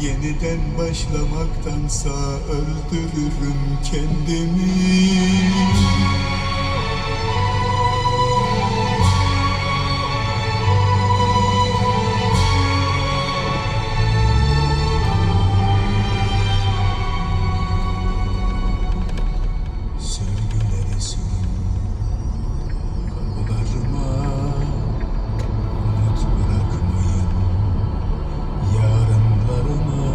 Yeniden başlamaktansa öldürürüm kendimi. Sürgüleri sürün kapılarıma, umut bırakmayın yarınlarıma.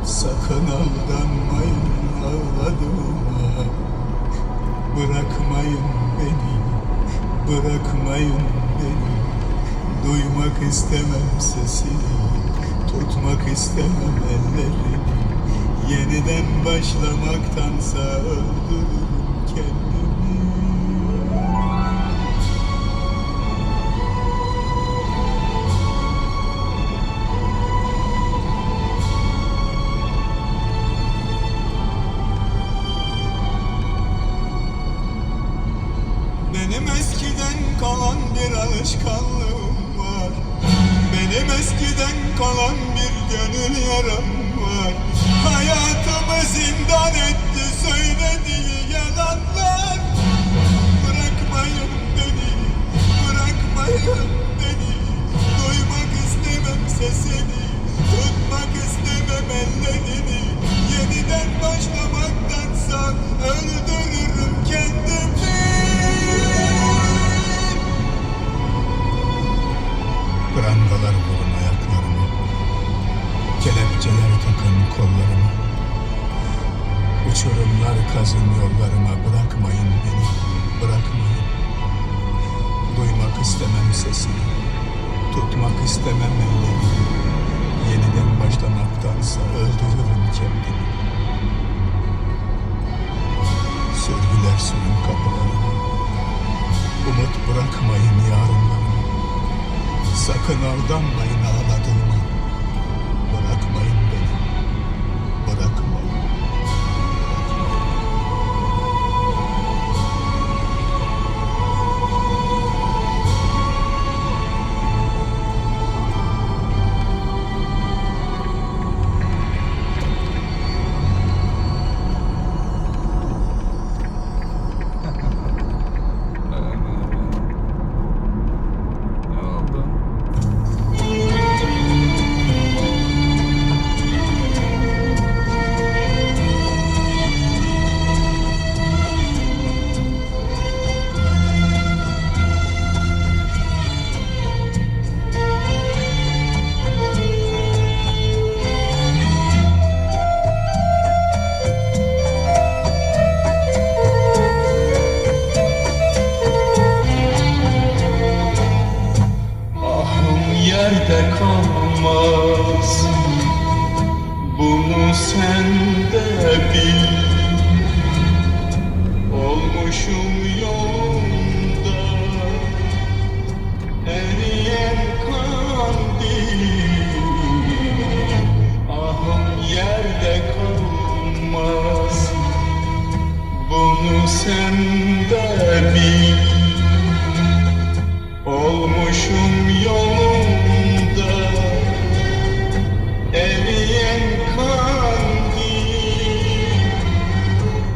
Sakın aldanmayın ağladığıma. Bırakmayın beni, bırakmayın beni. Duymak istemem sesini, tutmak istemem ellerini. Yeniden başlamaktansa öldürürüm kendimi. Benim eskiden kalan bir alışkanlığım var. Benim eskiden kalan bir gönül yaram var. Hayatımı zindan etti söylediği yalanlar. Bırakmayın beni, bırakmayın beni. Duymak istemem sesini, tutmak istemem ellerini. Yeniden başlamaktansa öldürürüm kendimi. Prangalar vurun ayaklarımı, kelepçeler takın kollarıma. Uçurumlar kazın yollarıma, bırakmayın beni, bırakmayın. Duymak istemem sesini, tutmak istemem ellerini. Yeniden başlamaktansa öldürürüm kendimi. Sürgüler sürün kapılarıma, umut bırakmayın yarınlarıma. Sakın aldanmayın ağladığıma. Bırakmayın beni, bırakmayın. Yerde kalmaz, bunu sen de bil. Olmuşum yolda eriyen kandil. Ahım yerde kalmaz, bunu sen de bil. Olmuşum yolunda eriyen kandil.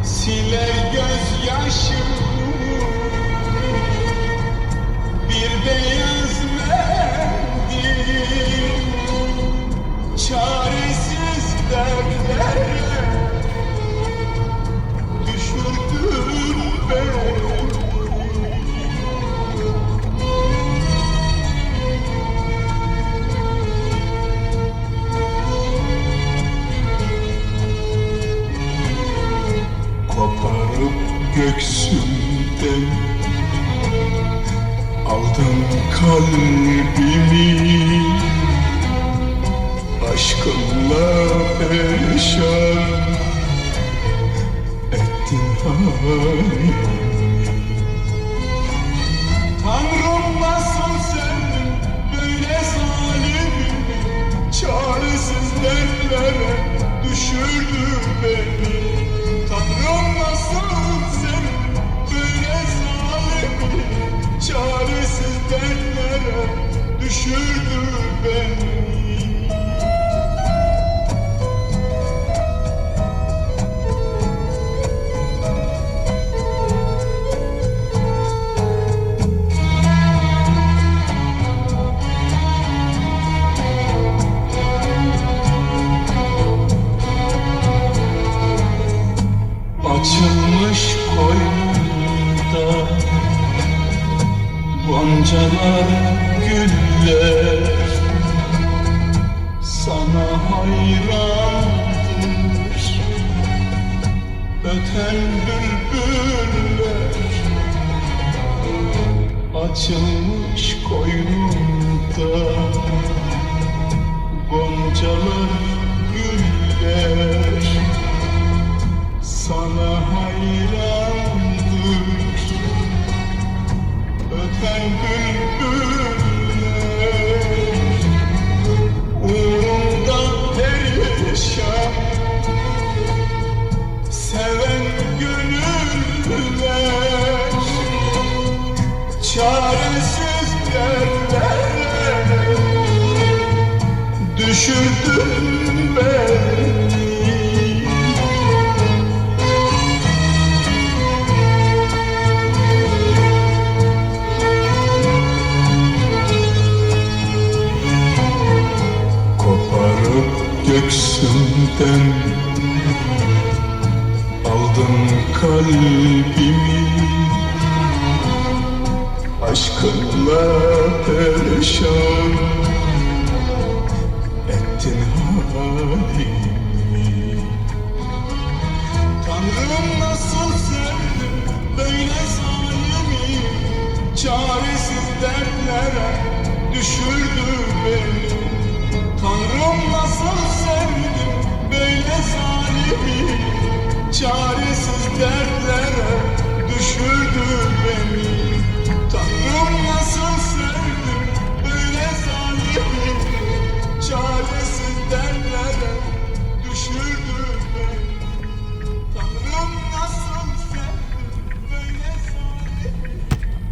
Siler gözyaşımı bir beyaz mendil. Çaresiz dertlere düşürdün beni. Koparıp göksümden aldın kalbimi. Aşkınla perişan ettin halimi. Tanrım nasıl sen böyle zalim, çaresiz dertlere düşürdü beni. Tanrım nasıl sen böyle zalim, çaresiz dertlere düşürdü beni. Açılmış koynunda goncalar, güller sana hayrandır. Öten bülbüller açılmış koynunda goncalar, güller sana hayrandır. Öten bülbüller uğrunda perişan, seven gönüller çaresiz yerlere düşürdün beni. Koparıp göksümden aldın kalbimi, aşkınla perişan ettin halimi. Tanrım nasıl sevdim böyle zalimi, çaresiz dertlere düşürdü beni. Tanrım nasıl sevdim böyle zalimi, çaresiz